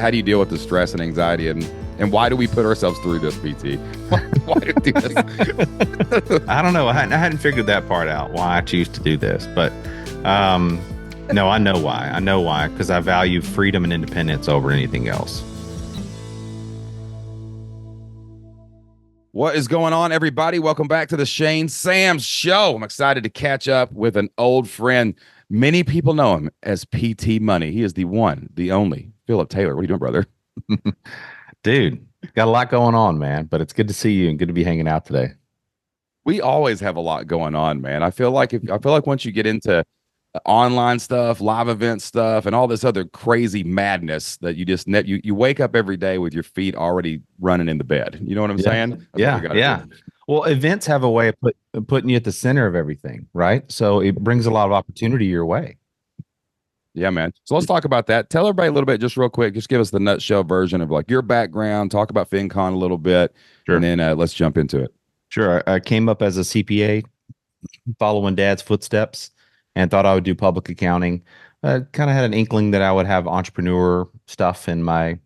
How do you deal with the stress and anxiety, and why do we put ourselves through this, PT? Why do we do this? I don't know. I hadn't figured that part out, why I choose to do this. But no, I know why. I know why, because I value freedom and independence over anything else. What is going on, everybody? Welcome back to the Shane Sams Show. I'm excited to catch up with an old friend. Many people know him as PT Money. He is the one, the only Philip Taylor. What are you doing, brother? Dude, got a lot going on, man, but it's good to see you and good to be hanging out today. We always have a lot going on, man. I feel like once you get into online stuff, live event stuff, and all this other crazy madness that you wake up every day with your feet already running in the bed. You know what I'm saying? Yeah. Well, events have a way of putting you at the center of everything, right? So it brings a lot of opportunity your way. Yeah, man. So let's talk about that. Tell everybody a little bit, just real quick. Just give us the nutshell version of like your background. Talk about FinCon a little bit, sure. And then let's jump into it. Sure. I came up as a CPA, following Dad's footsteps, and thought I would do public accounting. Kind of had an inkling that I would have entrepreneur stuff in my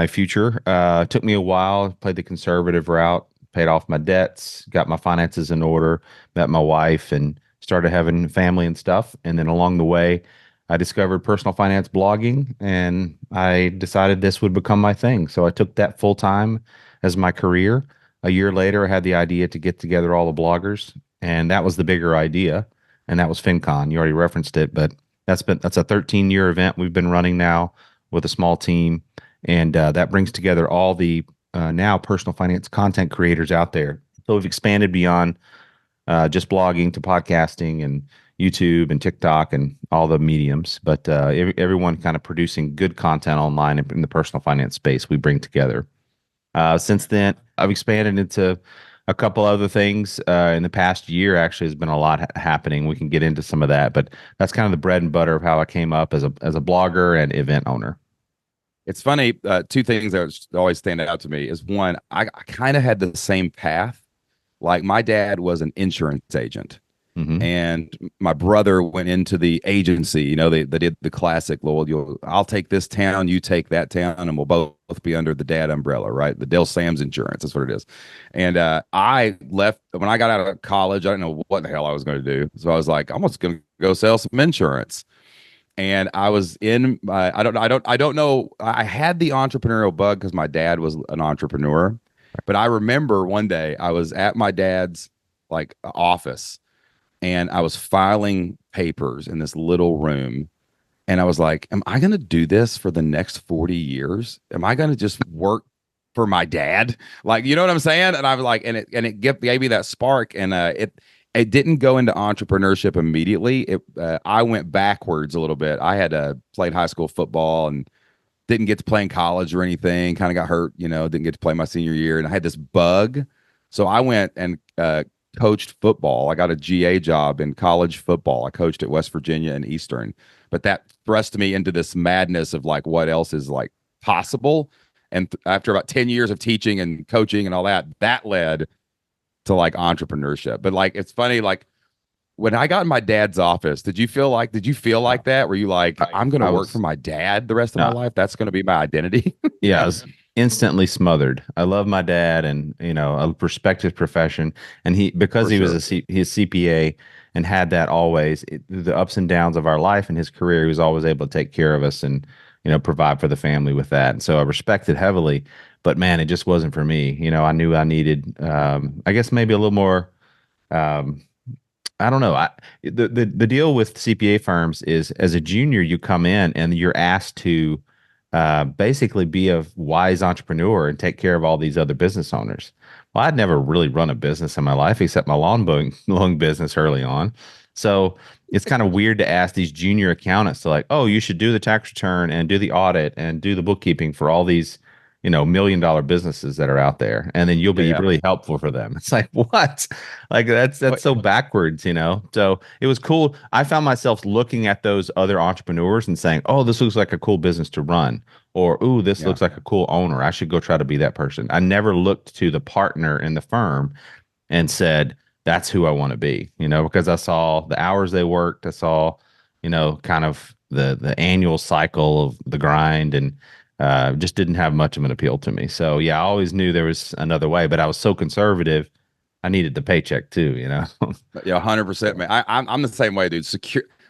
future. Took me a while. Played the conservative route, paid off my debts, got my finances in order, met my wife, and started having family and stuff. And then along the way, I discovered personal finance blogging, and I decided this would become my thing. So I took that full time as my career. A year later, I had the idea to get together all the bloggers, and that was the bigger idea. And that was FinCon. You already referenced it, but that's a 13-year event we've been running now with a small team. And that brings together all the now personal finance content creators out there. So we've expanded beyond just blogging to podcasting and YouTube and TikTok and all the mediums, but everyone kind of producing good content online in the personal finance space we bring together. Since then, I've expanded into a couple other things. In the past year, actually, has been a lot happening. We can get into some of that, but that's kind of the bread and butter of how I came up as a blogger and event owner. It's funny. Two things that always stand out to me is one, I kind of had the same path. Like my dad was an insurance agent, and my brother went into the agency. You know, they did the classic, well, I'll take this town, you take that town, and we'll both be under the dad umbrella, right? The Dale Sams Insurance, that's what it is. And I left when I got out of college. I didn't know what the hell I was going to do, so I was like, I'm just going to go sell some insurance. And I was in my, I don't know. I had the entrepreneurial bug because my dad was an entrepreneur. But I remember one day I was at my dad's like office, and I was filing papers in this little room. And I was like, am I going to do this for the next 40 years? Am I going to just work for my dad? Like, you know what I'm saying? And I was like, and it gave me that spark. And it didn't go into entrepreneurship immediately. I went backwards a little bit. I had played high school football and didn't get to play in college or anything. Kind of got hurt, didn't get to play my senior year. And I had this bug. So I went and coached football. I got a GA job in college football. I coached at West Virginia and Eastern. But that thrust me into this madness of like what else is like possible. And after about 10 years of teaching and coaching and all that led to like entrepreneurship. But like, it's funny, like when I got in my dad's office, did you feel like that? Were you like, I'm going to work for my dad the rest of my life? That's going to be my identity. Yeah. I was instantly smothered. I love my dad, and, a respected profession. And because he was his CPA and had that always, the ups and downs of our life and his career, he was always able to take care of us and, provide for the family with that. And so I respected heavily, but man, it just wasn't for me. I knew I needed, I guess maybe a little more, I don't know. The deal with CPA firms is, as a junior, you come in and you're asked to basically be a wise entrepreneur and take care of all these other business owners. Well, I'd never really run a business in my life except my lawn mowing business early on. So it's kind of weird to ask these junior accountants to like, oh, you should do the tax return and do the audit and do the bookkeeping for all these $1 million businesses that are out there, and then you'll be really helpful for them. It's like, what? Like that's so backwards, So it was cool. I found myself looking at those other entrepreneurs and saying, oh, this looks like a cool business to run, or, ooh, this looks like a cool owner. I should go try to be that person. I never looked to the partner in the firm and said, that's who I want to be, because I saw the hours they worked. I saw, kind of the annual cycle of the grind, and just didn't have much of an appeal to me. So yeah, I always knew there was another way, but I was so conservative. I needed the paycheck too, you know. Yeah, 100%, man. I'm the same way, dude.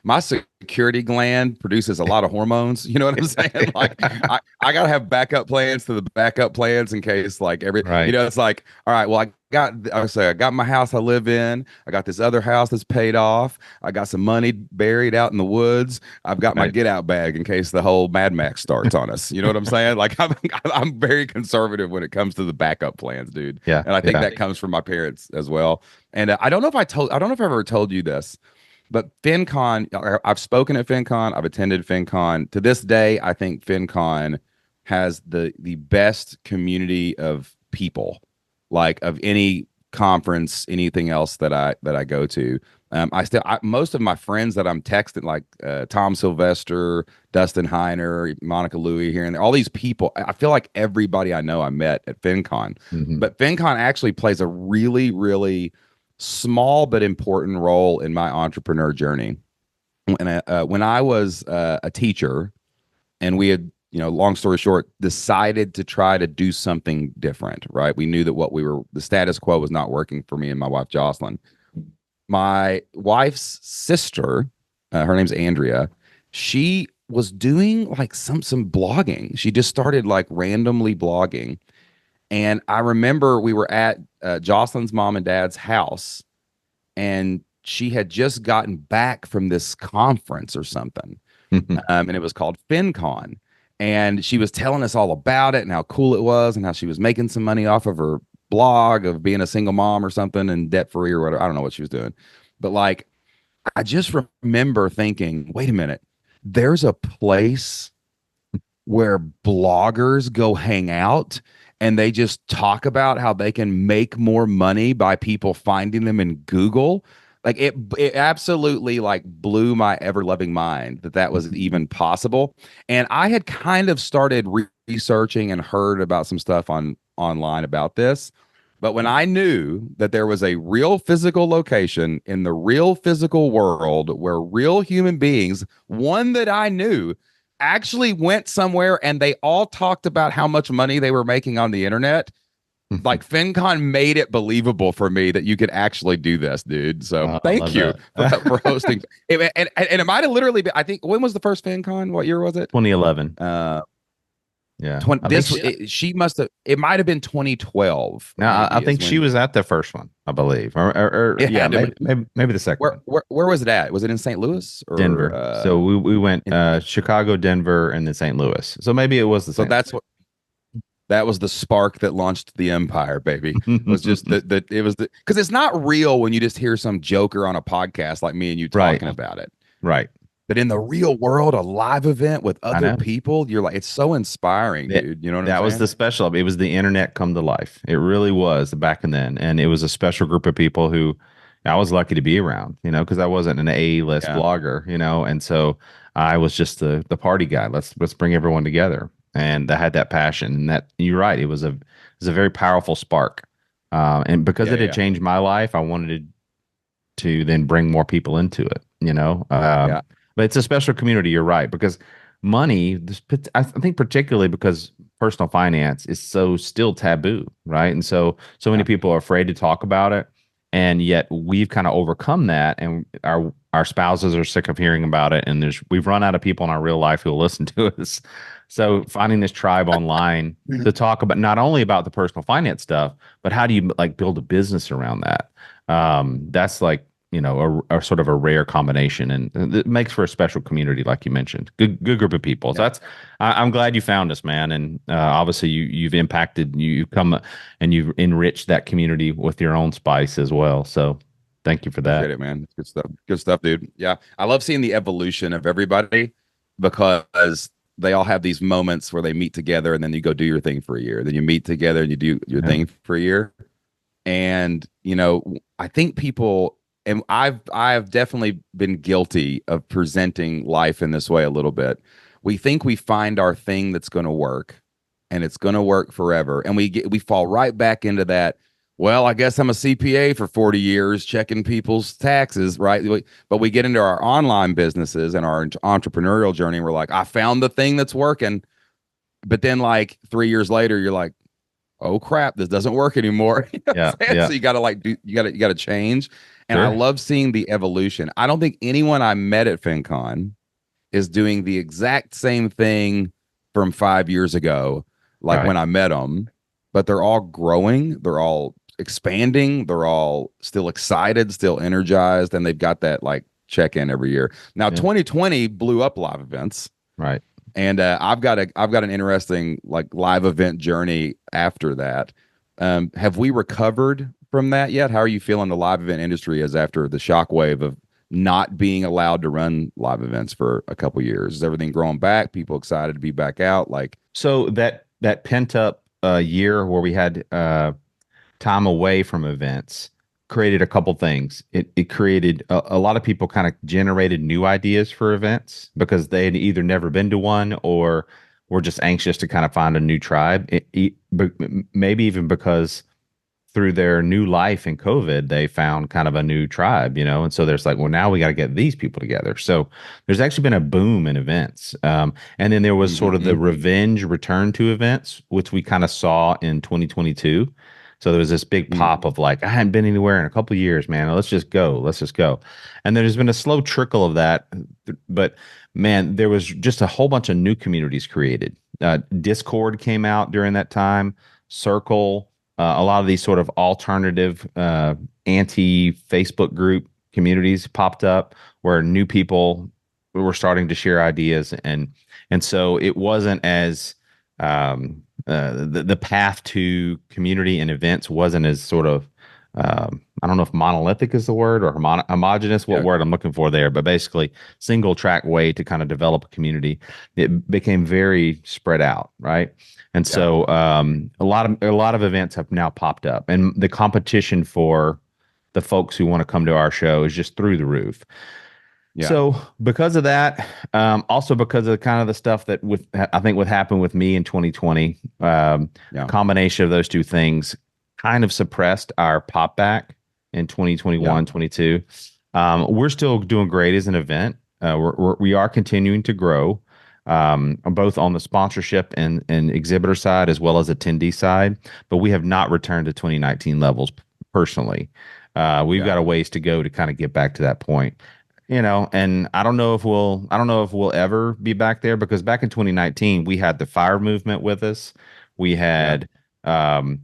My security gland produces a lot of hormones. You know what I'm saying? Like, I gotta have backup plans to the backup plans in case, like, Right. it's like, all right, well, I got my house I live in. I got this other house that's paid off. I got some money buried out in the woods. I've got my Right. get out bag in case the whole Mad Max starts on us. You know what I'm saying? Like, I'm very conservative when it comes to the backup plans, dude. Yeah. And I think Yeah. that comes from my parents as well. And I don't know if I don't know if I ever told you this, but FinCon, I've spoken at FinCon, I've attended FinCon. To this day, I think FinCon has the best community of people, like of any conference, anything else that I go to. Most of my friends that I'm texting, like Tom Sylvester, Dustin Heiner, Monica Louie here and there, all these people, I feel like everybody I know I met at FinCon. Hmm. But FinCon actually plays a really, really small but important role in my entrepreneur journey. When I was a teacher, and we had, long story short, decided to try to do something different, right? We knew that the status quo was not working for me and my wife, Jocelyn. My wife's sister, her name's Andrea, she was doing like some blogging. She just started like randomly blogging. And I remember we were at Jocelyn's mom and dad's house, and she had just gotten back from this conference or something. And it was called FinCon. And she was telling us all about it and how cool it was and how she was making some money off of her blog of being a single mom or something and debt free or whatever. I don't know what she was doing. But like, I just remember thinking, wait a minute, there's a place where bloggers go hang out and they just talk about how they can make more money by people finding them in Google. Like it absolutely like blew my ever loving mind that was even possible. And I had kind of started researching and heard about some stuff online about this. But when I knew that there was a real physical location in the real physical world where real human beings, one that I knew, actually went somewhere and they all talked about how much money they were making on the internet, like FinCon made it believable for me that you could actually do this, dude. So thank you for hosting. And it might have literally been, I think, when was the first FinCon? What year was it? 2011. Yeah. She must have, it might have been 2012. Now, I think she was at the first one, I believe. Or yeah, maybe the second one. Where was it at? Was it in St. Louis or Denver? So we went Chicago, Denver, and then St. Louis. So maybe it was the same. So that was the spark that launched the empire, baby. It was just because it's not real when you just hear some joker on a podcast like me and you talking about it. Right. But in the real world, a live event with other people, you're like, it's so inspiring, dude. You know what I'm saying? That was the special. It was the internet come to life. It really was back and then. And it was a special group of people who I was lucky to be around, because I wasn't an A-list blogger, and so I was just the party guy. Let's bring everyone together. And I had that passion. And that, you're right, it was a very powerful spark. And because it had changed my life, I wanted to then bring more people into it, But it's a special community, you're right, because money, I think particularly because personal finance is so still taboo, right? And so many people are afraid to talk about it, and yet we've kind of overcome that, and our spouses are sick of hearing about it, and we've run out of people in our real life who will listen to us. So finding this tribe online to talk about not only about the personal finance stuff, but how do you like build a business around that? That's like, a sort of a rare combination, and it makes for a special community, like you mentioned. Good group of people. So I'm glad you found us, man. And obviously you've impacted, you've come and you've enriched that community with your own spice as well. So thank you for that. Appreciate it, man. Good stuff. Good stuff, dude. Yeah. I love seeing the evolution of everybody because they all have these moments where they meet together and then you go do your thing for a year. Then you meet together and you do your thing for a year. And, I think people, and I've definitely been guilty of presenting life in this way a little bit. We think we find our thing that's going to work and it's going to work forever. And we fall right back into that. well, I guess I'm a CPA for 40 years checking people's taxes, right? But we get into our online businesses and our entrepreneurial journey, and we're like, I found the thing that's working. But then like 3 years later, you're like, oh crap, this doesn't work anymore. You know Yeah, what I'm saying? yeah, So you gotta change. And I sure. love seeing the evolution. I don't think anyone I met at FinCon is doing the exact same thing from 5 years ago, like Right. when I met them, but they're all growing, they're all expanding, they're all still excited, still energized, and they've got that like check in every year. Now, Yeah. 2020 blew up live events, Right. and I've got an interesting like live event journey after that. Have we recovered from that yet? How are you feeling the live event industry is after the shockwave of not being allowed to run live events for a couple years? Is everything growing back? People excited to be back out? Like, So that pent up year where we had time away from events created a couple things. It created a lot of people kind of generated new ideas for events because they had either never been to one or were just anxious to kind of find a new tribe. Maybe even because through their new life in COVID, they found kind of a new tribe, and so there's like, well, now we got to get these people together. So there's actually been a boom in events. And then there was sort of the mhm. revenge return to events, which we kind of saw in 2022. So there was this big pop of like, I hadn't been anywhere in a couple of years, man. Let's just go. Let's just go. And there's been a slow trickle of that. But man, there was just a whole bunch of new communities created. Discord came out during that time, Circle, a lot of these sort of alternative anti-Facebook group communities popped up where new people were starting to share ideas, and so it wasn't as the path to community and events wasn't as sort of I don't know if monolithic is the word or homogenous, what Yeah, word I'm looking for there, but basically single track way to kind of develop a community. It became very spread out, right? And yeah, so a lot of events have now popped up, and the competition for the folks who want to come to our show is just through the roof. yeah, So because of that, also because of kind of the stuff that I think what happened with me in 2020, a yeah, combination of those two things kind of suppressed our pop back in yeah, 2021, 22. We're still doing great as an event. We are continuing to grow, both on the sponsorship and exhibitor side as well as attendee side, but we have not returned to 2019 levels personally. We've yeah, got a ways to go to kind of get back to that point. And I don't know if we'll ever be back there because back in 2019 we had the fire movement with us. We yeah, had um,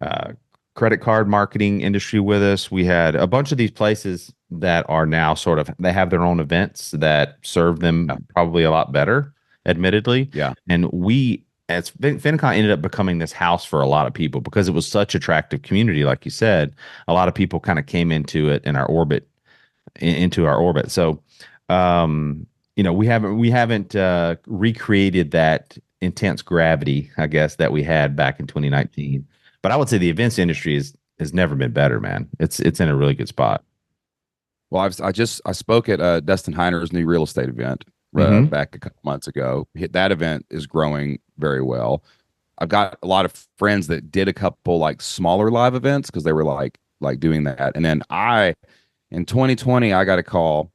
uh, credit card marketing industry with us. We had a bunch of these places that are now sort of they have their own events that serve yeah, them probably a lot better, admittedly. yeah, And we as FinCon ended up becoming this house for a lot of people because it was such attractive community, like you said. A lot of people kind of came into it in our orbit into our orbit. So, we haven't recreated that intense gravity, I guess, that we had back in 2019. But I would say the events industry has never been better, man. It's in a really good spot. Well, I spoke at Dustin Heiner's new real estate event Mm-hmm. back a couple months ago. That event is growing very well. I've got a lot of friends that did a couple like smaller live events because they were like doing that. And then in 2020 I got a call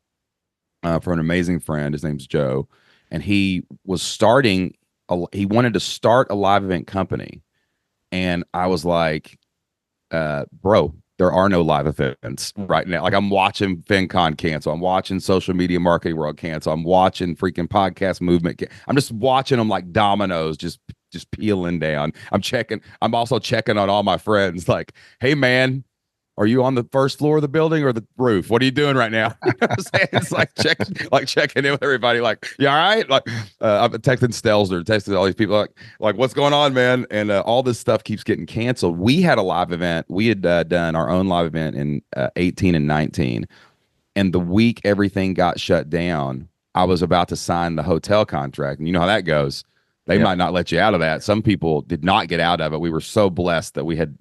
from an amazing friend. His name's Joe, and he wanted to start a live event company, and I was like, bro, there are no live events right now. Like I'm watching FinCon cancel. I'm watching social media marketing world cancel. I'm watching freaking podcast movement. I'm just watching them like dominoes, just peeling down. I'm also checking on all my friends. Like, hey man, are you on the first floor of the building or the roof? What are you doing right now? You know what I'm saying? It's like checking in with everybody. Like, you all right? Like, I'm texting Stelzner, texting all these people. Like, what's going on, man? And all this stuff keeps getting canceled. We had a live event. We had done our own live event in 18 and 19, and the week everything got shut down, I was about to sign the hotel contract, and you know how that goes. They Yep. might not let you out of that. Some people did not get out of it. We were so blessed that we had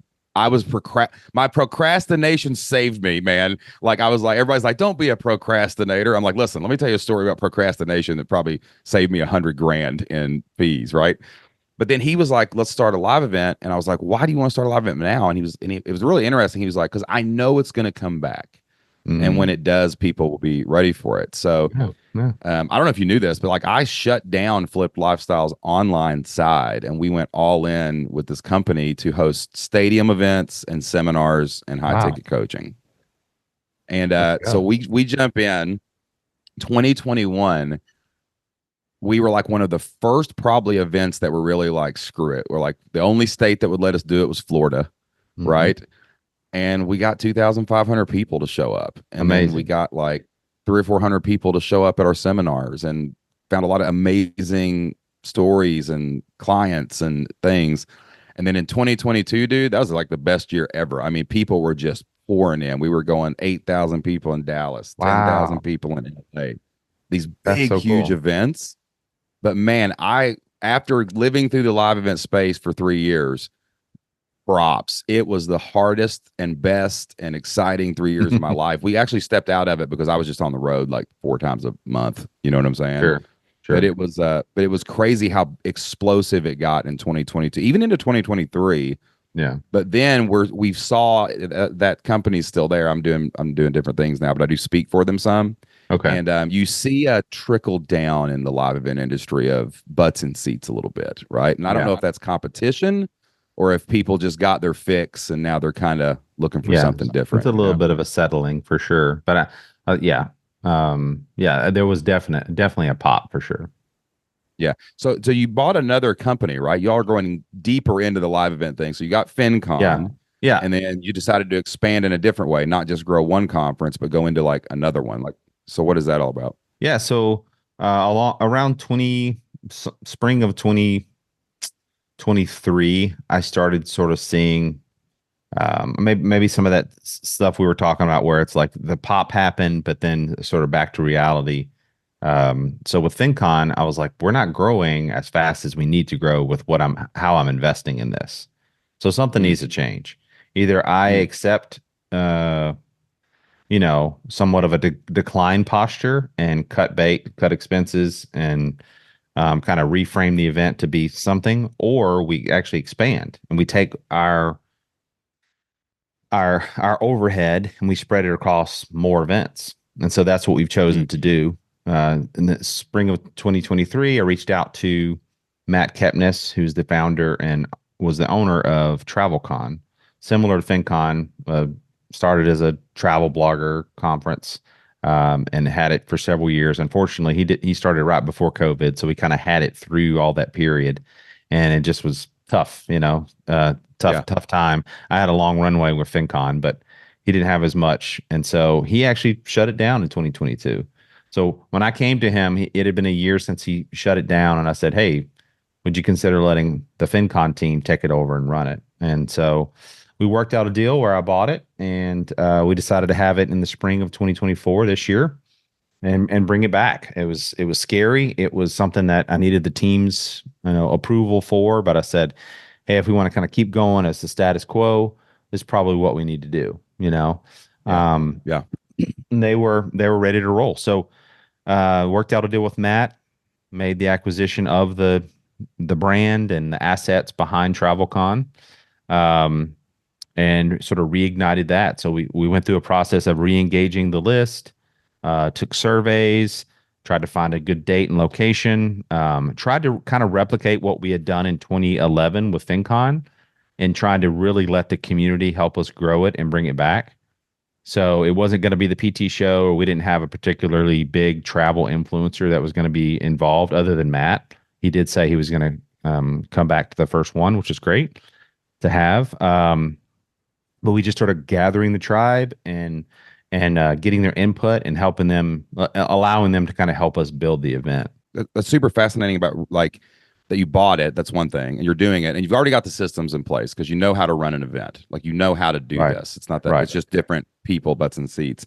my procrastination saved me, man. Like I was like, everybody's like, don't be a procrastinator. I'm like, listen, let me tell you a story about procrastination that probably saved me $100,000 in fees, right? But then he was like, let's start a live event. And I was like, why do you want to start a live event now? And it was really interesting. He was like, because I know it's going to come back. And when it does, people will be ready for it. So Yeah, yeah. I don't know if you knew this, but like I shut down Flipped Lifestyle's online side and we went all in with this company to host stadium events and seminars and high Wow. ticket coaching. And Let's so go. we jump in 2021. We were like one of the first probably events that were really like, screw it. We're like the only state that would let us do it was Florida. Mhm. Right. And we got 2,500 people to show up. And then we Amazing. got like 300 or 400 people to show up at our seminars and found a lot of amazing stories and clients and things. And then in 2022, dude, that was like the best year ever. I mean, people were just pouring in. We were going 8,000 people in Dallas, 10,000 Wow. people in LA, these That's big, so huge cool. events. But man, after living through the live event space for 3 years, props. It was the hardest and best and exciting 3 years of my life. We actually stepped out of it because I was just on the road like 4 times a month. You know what I'm saying? Sure. But Sure. it was crazy how explosive it got in 2022, even into 2023. Yeah. But then we saw that company's still there. I'm doing different things now, but I do speak for them some. Okay. And you see a trickle down in the live event industry of butts and seats a little bit, right? And I don't know Yeah. if that's competition or if people just got their fix and now they're kind of looking for Yeah. something It's a different, you little know? bit of a settling for sure. But yeah. Yeah, there was definitely a pop for sure. Yeah. So you bought another company, right? Y'all are going deeper into the live event thing. So you got Yeah. FinCon, Yeah. and then you decided to expand in a different way, not just grow one conference, but go into like another one. Like, so what is that all about? Yeah. So around spring of 2023, I started sort of seeing maybe some of that stuff we were talking about where it's like the pop happened, but then sort of back to reality. So with FinCon, I was like, we're not growing as fast as we need to grow with how I'm investing in this. So something Mm, needs to change. Either I mm, accept, somewhat of a decline posture and cut bait, cut expenses, and kind of reframe the event to be something, or we actually expand and we take our overhead and we spread it across more events. And so that's what we've chosen mm, to do. In the spring of 2023, I reached out to Matt Kepnes, who's the founder and was the owner of TravelCon, similar to FinCon. Started as a travel blogger conference, and had it for several years. Unfortunately, he started right before COVID, so we kind of had it through all that period, and it just was tough, yeah. tough time. I had a long runway with FinCon, but he didn't have as much. And so he actually shut it down in 2022. So when I came to him, it had been a year since he shut it down. And I said, hey, would you consider letting the FinCon team take it over and run it? And so we worked out a deal where I bought it and we decided to have it in the spring of 2024 this year and bring it back. It was scary. It was something that I needed the team's approval for, but I said, hey, if we want to kind of keep going as the status quo, this is probably what we need to do. Yeah. Um, Yeah. and they were ready to roll. So worked out a deal with Matt, made the acquisition of the brand and the assets behind TravelCon. Um, and sort of reignited that. So we went through a process of re-engaging the list, took surveys, tried to find a good date and location, tried to kind of replicate what we had done in 2011 with FinCon, and tried to really let the community help us grow it and bring it back. So it wasn't going to be the PT show, or we didn't have a particularly big travel influencer that was going to be involved other than Matt. He did say he was going to come back to the first one, which is great to have. But we just started gathering the tribe and getting their input and helping them, allowing them to kind of help us build the event. That's super fascinating about like that you bought it. That's one thing, and you're doing it, and you've already got the systems in place because you know how to run an event. Like you know how to do Right. this. It's not that Right. it's just different people, butts and seats.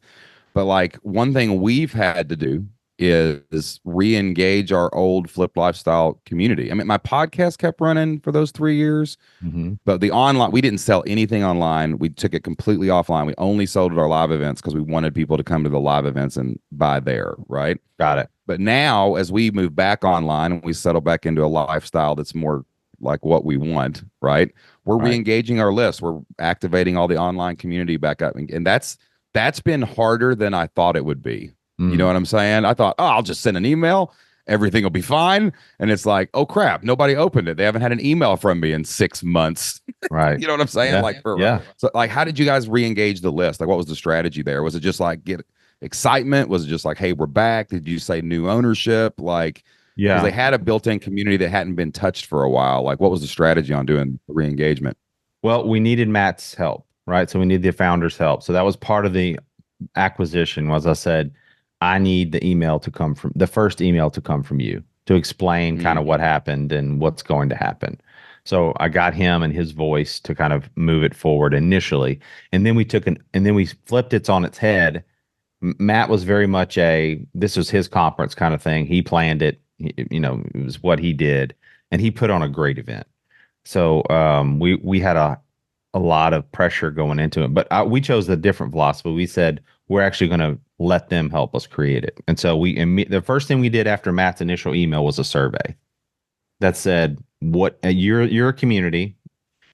But like one thing we've had to do is re-engage our old flip lifestyle community. I mean, my podcast kept running for those 3 years. Mm-hmm. But the online, we didn't sell anything online. We took it completely offline. We only sold at our live events because we wanted people to come to the live events and buy there, right? Got it. But now, as we move back online and we settle back into a lifestyle that's more like what we want, right? We're Right. re-engaging our list. We're activating all the online community back up. And that's been harder than I thought it would be. You know Mm, what I'm saying? I thought, oh, I'll just send an email. Everything will be fine. And it's like, oh crap, nobody opened it. They haven't had an email from me in 6 months. right. You know what I'm saying? Yeah. Like, Yeah. so like, how did you guys re-engage the list? Like, what was the strategy there? Was it just like get excitement? Was it just like, hey, we're back? Did you say new ownership? Like, because they Yeah. had a built-in community that hadn't been touched for a while. Like, what was the strategy on doing re-engagement? Well, we needed Matt's help, right? So we need the founder's help. So that was part of the acquisition was I said, I need the first email to come from you to explain kind of what Mm, happened and what's going to happen. So I got him and his voice to kind of move it forward initially. And then we flipped it on its head. Matt was very much this was his conference kind of thing. He planned it, it was what he did, and he put on a great event. So we had a lot of pressure going into it, but we chose a different philosophy. We said we're actually going to let them help us create it. And so the first thing we did after Matt's initial email was a survey that said, "What you're a community.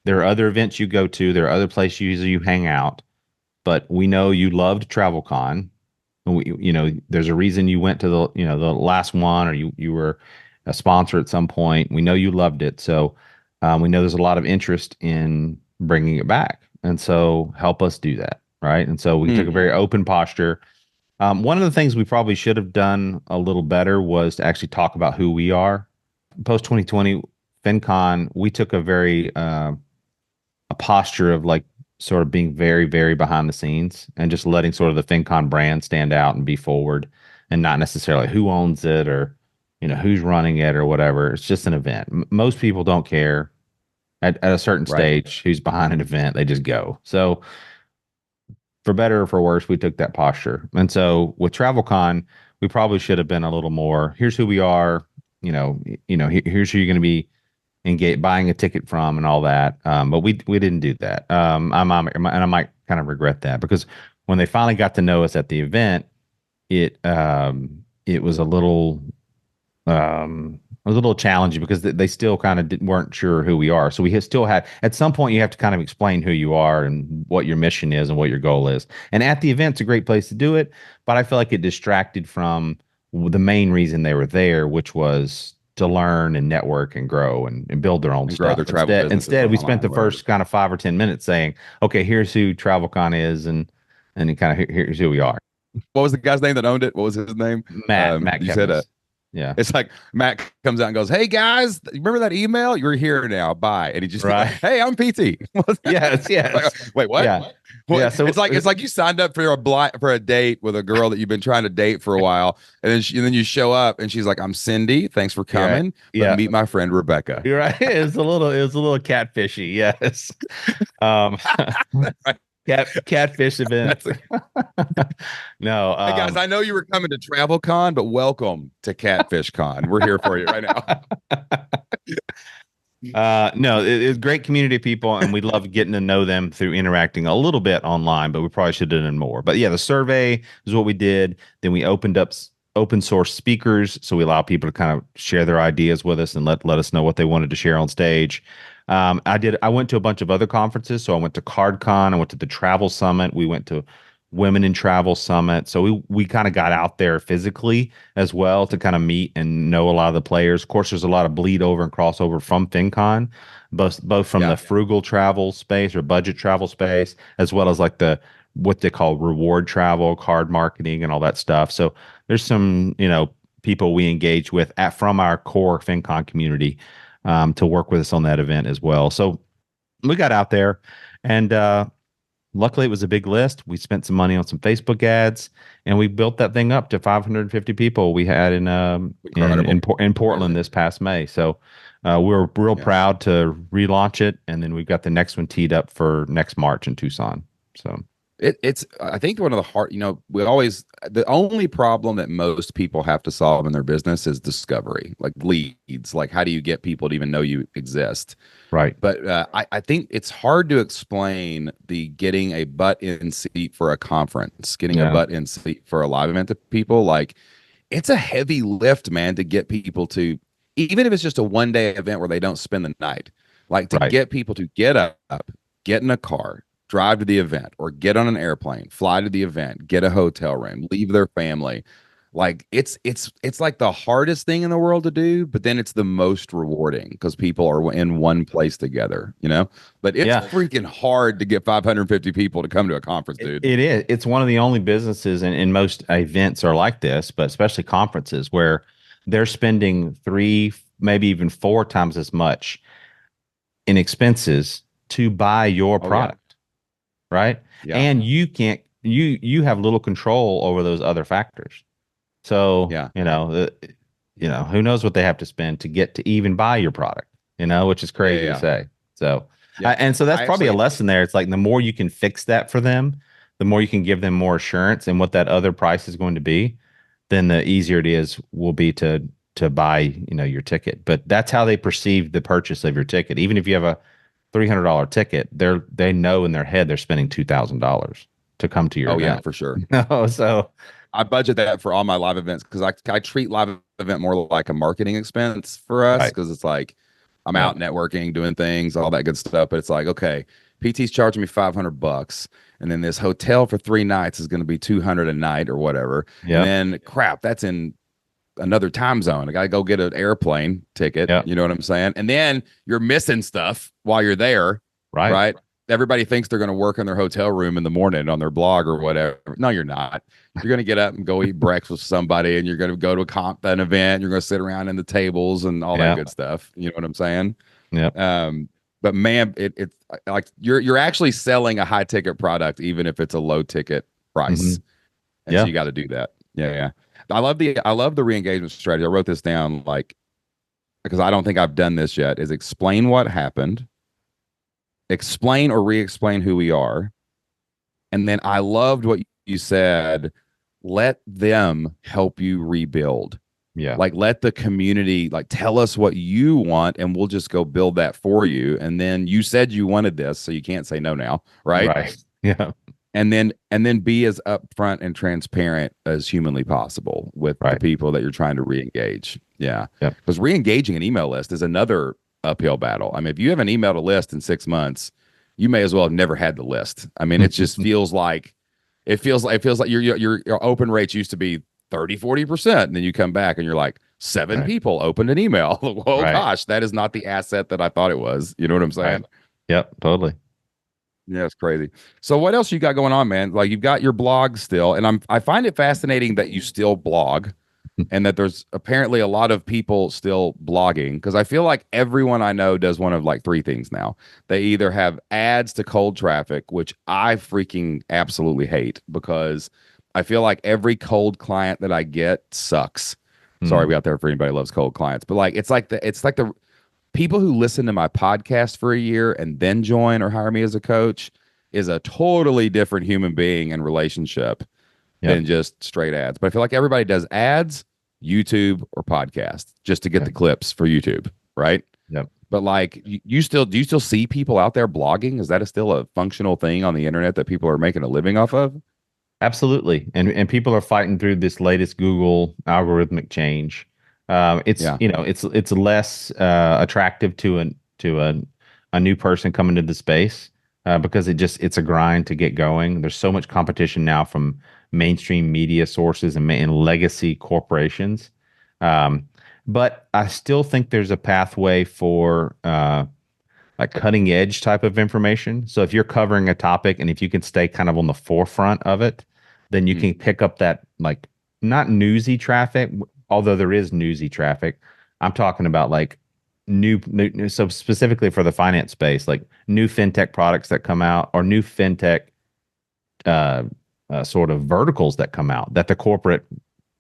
There are other events you go to. There are other places you hang out, but we know you loved TravelCon. There's a reason you went to the last one, or you were a sponsor at some point. We know you loved it, so we know there's a lot of interest in bringing it back, and so help us do that, right? And so we took a mm, very open posture. One of the things we probably should have done a little better was to actually talk about who we are. Post 2020 FinCon, we took a posture of like sort of being very, very behind the scenes and just letting sort of the FinCon brand stand out and be forward, and not necessarily who owns it or who's running it or whatever. It's just an event. Most people don't care at a certain right. stage who's behind an event. They just go. So for better or for worse, we took that posture. And so with TravelCon, we probably should have been a little more, here's who we are, here's who you're going to be buying a ticket from and all that. But we didn't do that. And I might kind of regret that, because when they finally got to know us at the event, it was a little challenging, because they still kind of weren't sure who we are. So we still had, at some point, you have to kind of explain who you are and what your mission is and what your goal is. And at the event's a great place to do it, but I feel like it distracted from the main reason they were there, which was to learn and network and grow and build their own And grow their stuff. travel businesses Instead, we spent online, the right? first kind of 5 or 10 minutes saying, okay, here's who TravelCon is, and then kind of here's who we are. What was the guy's name that owned it? What was his name? Matt You said Kepnes. Yeah. it's like Matt comes out and goes, "Hey guys, you remember that email? You're here now. Bye." And he just like, Right. "Hey, I'm PT." Yes. Like, Yes. wait, what? Yeah. What? Yeah. So It's like you signed up for a date with a girl that you've been trying to date for a while, and then you show up and she's like, "I'm Cindy. Thanks for you're right. coming, but Yeah. meet my friend Rebecca." You're right. It was a little catfishy. Yes. Um, Right. catfish event. That's like, No. hey guys, I know you were coming to TravelCon, but welcome to Catfish Con. We're here for you right now. No, it's great community of people, and we love getting to know them through interacting a little bit online, but we probably should have done more. But yeah, the survey is what we did. Then we opened up open source speakers, so we allow people to kind of share their ideas with us and let us know what they wanted to share on stage. I went to a bunch of other conferences. So I went to CardCon, I went to the Travel Summit, we went to Women in Travel Summit. So we kind of got out there physically as well to kind of meet and know a lot of the players. Of course, there's a lot of bleed over and crossover from FinCon, both from Yeah. the frugal travel space or budget travel space, as well as like what they call reward travel, card marketing, and all that stuff. So there's some people we engage with from our core FinCon community, to work with us on that event as well. So we got out there, and luckily, it was a big list. We spent some money on some Facebook ads, and we built that thing up to 550 people we had in Portland this past May. So we're real Yeah. proud to relaunch it, and then we've got the next one teed up for next March in Tucson. So It's I think one of the hard, the only problem that most people have to solve in their business is discovery, like leads. Like, how do you get people to even know you exist? right, But I think it's hard to explain the getting a butt in seat for a conference, getting a yeah, butt in seat for a live event to people. Like, it's a heavy lift, man, to get people to even if it's just a 1 day event where they don't spend the night, like to Right. get people to get up, get in a car, drive to the event, or get on an airplane, fly to the event, get a hotel room, leave their family. Like it's like the hardest thing in the world to do, but then it's the most rewarding because people are in one place together, you know? But it's Yeah. freaking hard to get 550 people to come to a conference, dude. It is. It's one of the only businesses, and most events are like this, but especially conferences where they're spending three, maybe even four times as much in expenses to buy your Oh yeah. product, right? Yeah. And you can't, you have little control over those other factors. So, Yeah. who knows what they have to spend to get to even buy your product, which is Yeah. crazy to Yeah. say. So, Yeah. and so that's I probably a actually lesson there. It's like the more you can fix that for them, the more you can give them more assurance and what that other price is going to be, then the easier it is will be to buy, your ticket. But that's how they perceive the purchase of your ticket. Even if you have a $300 ticket, they know in their head they're spending $2,000 to come to your oh yeah, event. for sure. So I budget that for all my live events because I treat live event more like a marketing expense for us right. because it's like I'm Yeah. out networking, doing things, all that good stuff. But it's like, okay, PT's charging me $500, and then this hotel for 3 nights is going to be 200 a night or whatever. And Yep. then crap, that's in another time zone. I got to go get an airplane ticket. Yep. You know what I'm saying? And then you're missing stuff while you're there, Right. right? Everybody thinks they're going to work in their hotel room in the morning on their blog or whatever. No, you're not. You're going to get up and go eat breakfast with somebody, and you're going to go to an event. You're going to sit around in the tables and all that Yeah. good stuff. You know what I'm saying? Yep. But man, it's like you're actually selling a high ticket product, even if it's a low ticket Hmm. price. And so Yeah. you got to do that. Yeah, yeah. I love the re-engagement strategy. I wrote this down like because I don't think I've done this yet. Is explain what happened, explain or re-explain who we are, and then I loved what you said. Let them help you rebuild. Yeah. Like let the community like tell us what you want, and we'll just go build that for you. And then you said you wanted this, so you can't say no now, right? Right. Yeah. And then be as upfront and transparent as humanly possible with the Right. people that you're trying to re-engage. Yeah. Yep. Because re-engaging an email list is another uphill battle. I mean, if you haven't emailed a list in 6 months, you may as well have never had the list. I mean, it just feels like your open rates used to be 30-40%, and then you come back and you're like, seven Right. people opened an email. Oh Right. gosh, that is not the asset that I thought it was. You know what I'm saying? Right. Yep. Totally. Yeah, it's crazy. So what else you got going on, man? Like you've got your blog still, and I find it fascinating that you still blog and that there's apparently a lot of people still blogging because I feel like everyone I know does one of like three things now. They either have ads to cold traffic, which I freaking absolutely hate because I feel like every cold client that I get sucks. Sorry, Mm. we out there for anybody who loves cold clients, but like it's like the people who listen to my podcast for a year and then join or hire me as a coach is a totally different human being and relationship than Yep. just straight ads. But I feel like everybody does ads, YouTube or podcast just to get the Yep. clips for YouTube, right? Yep. But like you still do you still see people out there blogging? Is that still a functional thing on the internet that people are making a living off of? Absolutely. And people are fighting through this latest Google algorithmic change. It's Yeah. it's less attractive to a new person coming to the space because it's a grind to get going. There's so much competition now from mainstream media sources and legacy corporations. Um, but I still think there's a pathway for like cutting edge type of information. So if you're covering a topic and if you can stay kind of on the forefront of it, then you Mm. can pick up that like not newsy traffic, although there is newsy traffic. I'm talking about like so specifically for the finance space, like new fintech products that come out or new fintech uh, sort of verticals that come out that the corporate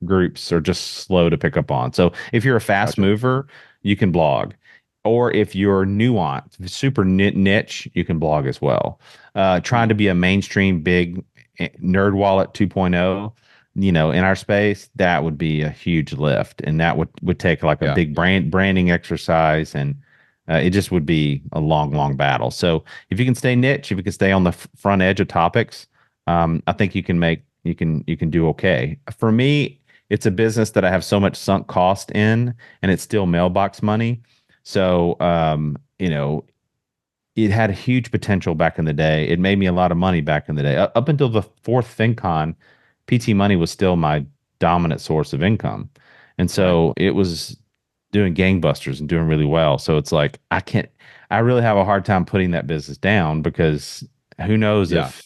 groups are just slow to pick up on. So if you're a fast Gotcha. mover, you can blog. Or if you're nuanced, super niche, you can blog as well. Trying Mm. to be a mainstream big nerd wallet 2.0, in our space, that would be a huge lift, and that would take like a Yeah. big branding exercise, and it just would be a long, long battle. So if you can stay niche, if you can stay on the front edge of topics, I think you can do okay. For me, it's a business that I have so much sunk cost in, and it's still mailbox money. So, it had a huge potential back in the day. It made me a lot of money back in the day. Up until the fourth FinCon, PT Money was still my dominant source of income. And Right. so it was doing gangbusters and doing really well. So it's like, I really have a hard time putting that business down because who knows Yeah. if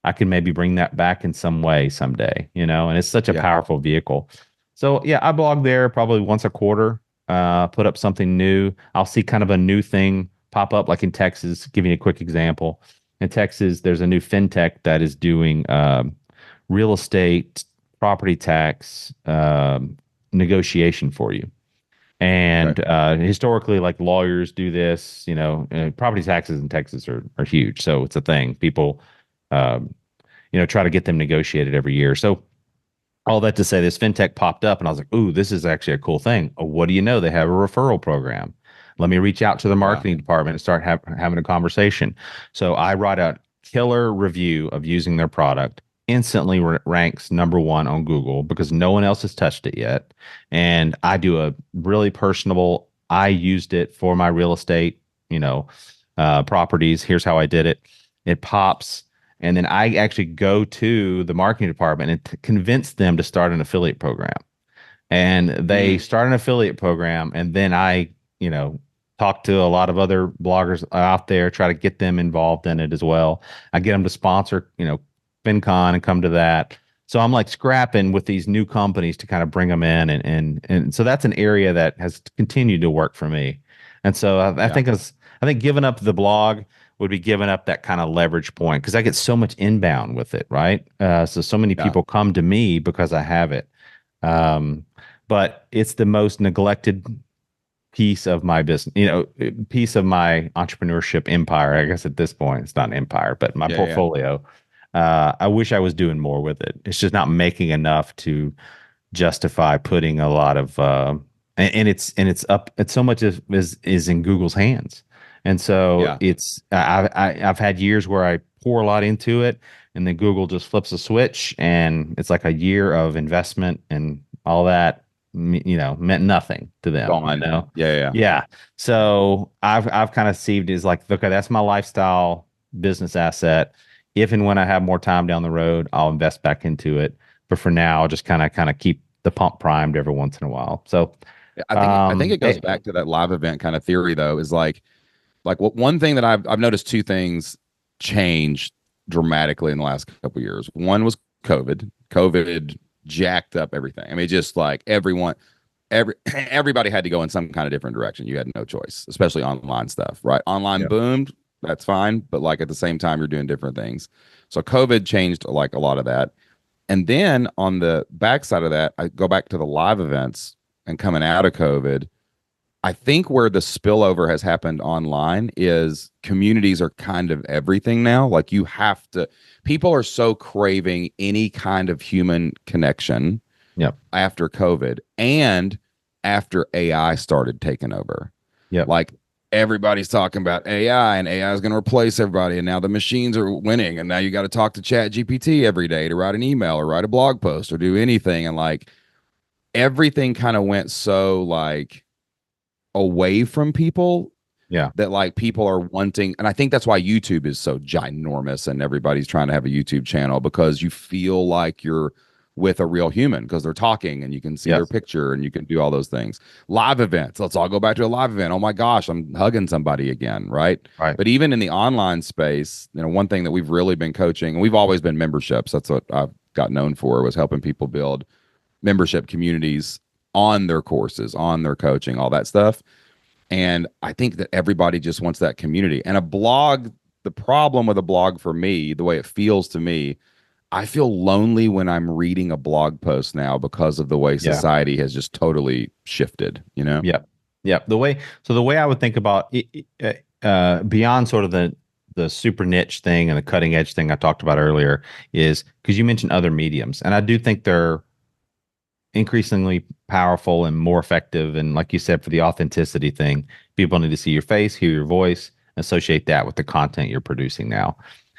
I can maybe bring that back in some way someday, and it's such a Yeah. powerful vehicle. So yeah, I blog there probably once a quarter, put up something new. I'll see kind of a new thing pop up, like in Texas. Give you a quick example. In Texas, there's a new fintech that is doing real estate, property tax negotiation for you. Okay. And historically, like lawyers do this, property taxes in Texas are huge. So it's a thing. People, um, try to get them negotiated every year. So all that to say, this fintech popped up, and I was like, "Ooh, this is actually a cool thing." Oh, what do you know? They have a referral program. Let me reach out to the Yeah. marketing department and start having a conversation. So I write a killer review of using their product. Instantly ranks number one on Google because no one else has touched it yet. And I do a really personable. I used it for my real estate, properties. Here's how I did it. It pops. And then I actually go to the marketing department and convince them to start an affiliate program. And they Mm. start an affiliate program. And then I, talk to a lot of other bloggers out there, try to get them involved in it as well. I get them to sponsor, FinCon and come to that. So I'm like scrapping with these new companies to kind of bring them in. And so that's an area that has continued to work for me. And so Yeah. I think giving up the blog would be giving up that kind of leverage point because I get so much inbound with it, right? So many Yeah. people come to me because I have it. Um, but it's the most neglected piece of my business, piece of my entrepreneurship empire. I guess at this point, it's not an empire, but my Yeah. Yeah. portfolio. I wish I was doing more with it. It's just not making enough to justify putting a lot of and it's up. It's so much is in Google's hands, and so Yeah. I've had years where I pour a lot into it, and then Google just flips a switch, and it's like a year of investment and all that, meant nothing to them. Gone. Yeah. Yeah. Yeah. So I've kind of perceived it as like, okay, that's my lifestyle business asset. If and when I have more time down the road, I'll invest back into it. But for now, I'll just kind of keep the pump primed every once in a while. So, Yeah. I think it goes back to that live event kind of theory though, is like what one thing that I've noticed two things change dramatically in the last couple of years. One was COVID. COVID jacked up everything. I mean, just like everybody had to go in some kind of different direction. You had no choice, especially online stuff, right? Online yeah, boomed, that's fine, but like at the same time, you're doing different things. So COVID changed like a lot of that. And then on the backside of that, I go back to the live events and coming out of COVID. I think where the spillover has happened online is communities are kind of everything now. Like you have to, people are so craving any kind of human connection yep, after COVID and after AI started taking over. yep, Like everybody's talking about AI and AI is going to replace everybody. And now the machines are winning. And now you got to talk to Chat GPT every day to write an email or write a blog post or do anything. And like everything kind of went so like away from people yeah, that like people are wanting. And I think that's why YouTube is so ginormous and everybody's trying to have a YouTube channel because you feel like you're with a real human because they're talking and you can see their yes, picture and you can do all those things. Live events. Let's all go back to a live event. Oh my gosh, I'm hugging somebody again, right? right, But even in the online space, one thing that we've really been coaching, and we've always been memberships. That's what I've got known for was helping people build membership communities on their courses, on their coaching, all that stuff. And I think that everybody just wants that community. And a blog, the problem with a blog for me, the way it feels to me, I feel lonely when I'm reading a blog post now because of the way yeah, society has just totally shifted. yep, yep. The way I would think about it, beyond sort of the super niche thing and the cutting edge thing I talked about earlier is because you mentioned other mediums, and I do think they're increasingly powerful and more effective. And like you said, for the authenticity thing, people need to see your face, hear your voice, associate that with the content you're producing now.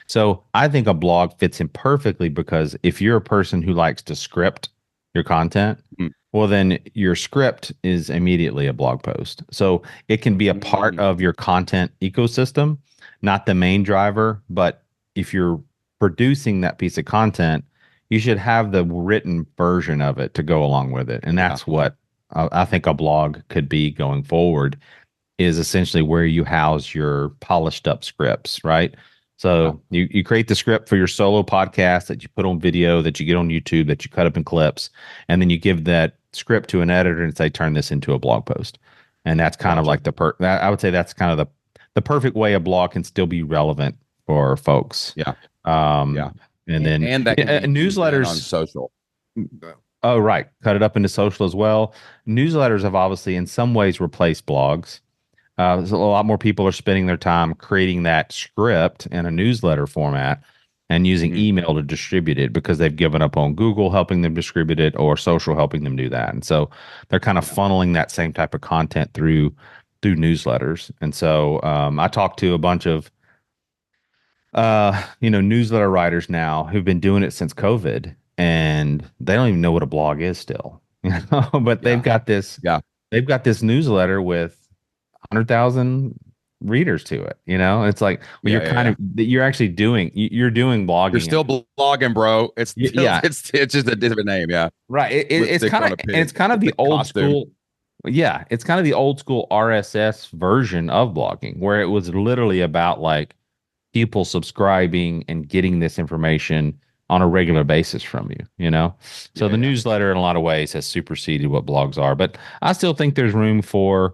So I think a blog fits in perfectly because if you're a person who likes to script your content, Mm. well, then your script is immediately a blog post. So it can be a part of your content ecosystem, not the main driver. But if you're producing that piece of content, you should have the written version of it to go along with it. And Yeah. that's what I think a blog could be going forward, is essentially where you house your polished up scripts, right? So you create the script for your solo podcast that you put on video, that you get on YouTube, that you cut up in clips, and then you give that script to an editor and say, turn this into a blog post. And that's kind of like I would say that's kind of the perfect way a blog can still be relevant for folks. Yeah. Yeah. And then that can be newsletters on social. Oh, right. Cut it up into social as well. Newsletters have obviously in some ways replaced blogs. So a lot more people are spending their time creating that script in a newsletter format and using email to distribute it, because they've given up on Google helping them distribute it or social helping them do that. And so they're kind of funneling that same type of content through newsletters. And so I talked to a bunch of newsletter writers now who've been doing it since COVID, and they don't even know what a blog is still. But they've got this newsletter with 100,000 readers to it. It's like, well, you're actually doing blogging. You're still blogging, bro. It's just a different name. Yeah. Right. It's kind of the old school. Yeah. It's kind of the old school RSS version of blogging, where it was literally about like people subscribing and getting this information on a regular basis from you. So the newsletter in a lot of ways has superseded what blogs are, but I still think there's room for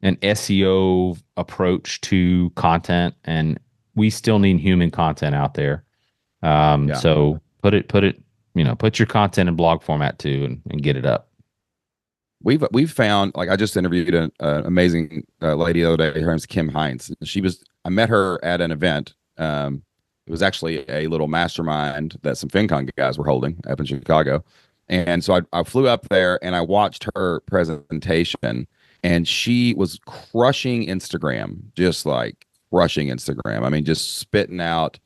an SEO approach to content, and we still need human content out there. So put your content in blog format too, and get it up. We've found, like, I just interviewed an amazing lady the other day. Her name's Kim Heinz. I met her at an event. It was actually a little mastermind that some FinCon guys were holding up in Chicago. And so I flew up there and I watched her presentation, and she was crushing Instagram, just like crushing Instagram. I mean, just spitting out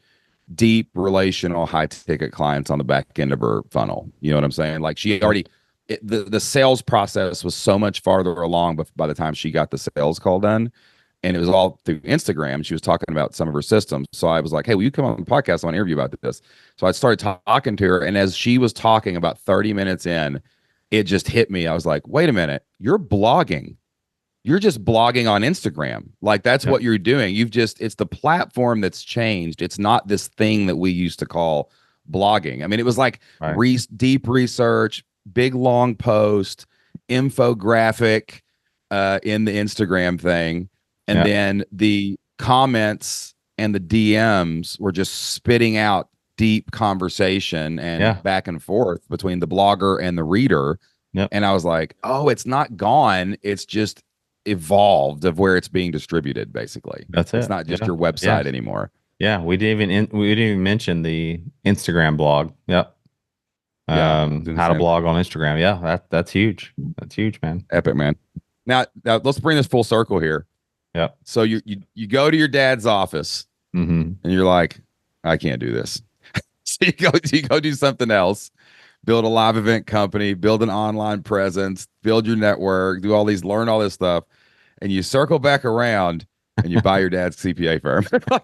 deep relational high ticket clients on the back end of her funnel. You know what I'm saying? Like, she already, the sales process was so much farther along by the time she got the sales call done. And it was all through Instagram. She was talking about some of her systems. So I was like, hey, will you come on the podcast? I want to interview about this. So I started talking to her. And as she was talking, about 30 minutes in, it just hit me. I was like, wait a minute, you're blogging. You're just blogging on Instagram. Like, that's what you're doing. It's the platform that's changed. It's not this thing that we used to call blogging. I mean, it was like deep research, big, long post, infographic in the Instagram thing. And then the comments and the DMs were just spitting out deep conversation and back and forth between the blogger and the reader. And I was like, oh, it's not gone. It's just evolved of where it's being distributed, basically. That's it. It's not just your website anymore. Yeah, we didn't even mention the Instagram blog. Yep. How to blog on Instagram. Yeah, that's huge. That's huge, man. Epic, man. Now let's bring this full circle here. Yeah. So you go to your dad's office and you're like, I can't do this. So you go do something else, build a live event company, build an online presence, build your network, learn all this stuff, and you circle back around and you buy your dad's CPA firm. Why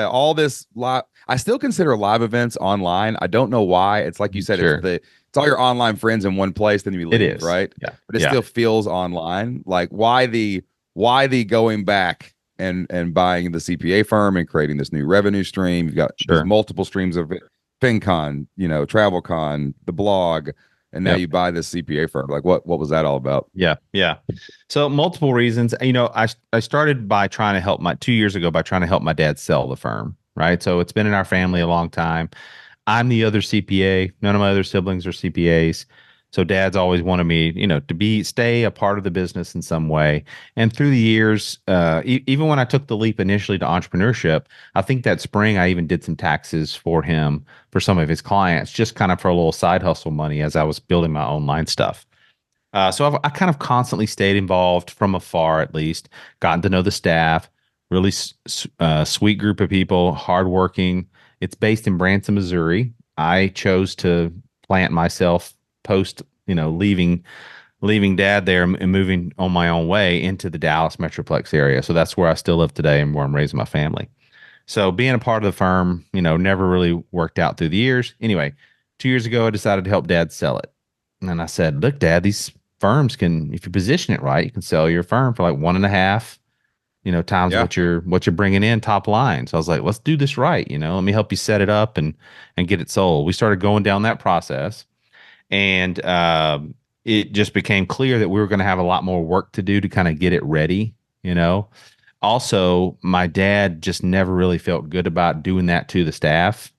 all this live? I still consider live events online. I don't know why. It's like you said, it's all your online friends in one place, then you leave, it is, right? Yeah. But it still feels online. Like, why the going back and buying the CPA firm and creating this new revenue stream? You've got multiple streams of it. FinCon, TravelCon, the blog, and now you buy this CPA firm. Like, what was that all about? Yeah. So multiple reasons. I started by trying to help 2 years ago by trying to help my dad sell the firm, right? So it's been in our family a long time. I'm the other CPA. None of my other siblings are CPAs. So dad's always wanted me, to stay a part of the business in some way. And through the years, even when I took the leap initially to entrepreneurship, I think that spring I even did some taxes for him, for some of his clients, just kind of for a little side hustle money as I was building my online stuff. So I kind of constantly stayed involved from afar, at least, gotten to know the staff, really sweet group of people, hardworking, It's based in Branson, Missouri. I chose to plant myself post, leaving dad there and moving on my own way into the Dallas Metroplex area. So that's where I still live today and where I'm raising my family. So being a part of the firm, never really worked out through the years. Anyway, 2 years ago, I decided to help dad sell it. And then I said, look, dad, these firms can, if you position it right, you can sell your firm for like 1.5, times Yeah. what you're bringing in top line. So I was like, let's do this right. Let me help you set it up and get it sold. We started going down that process, and it just became clear that we were going to have a lot more work to do to kind of get it ready. Also, my dad just never really felt good about doing that to the staff,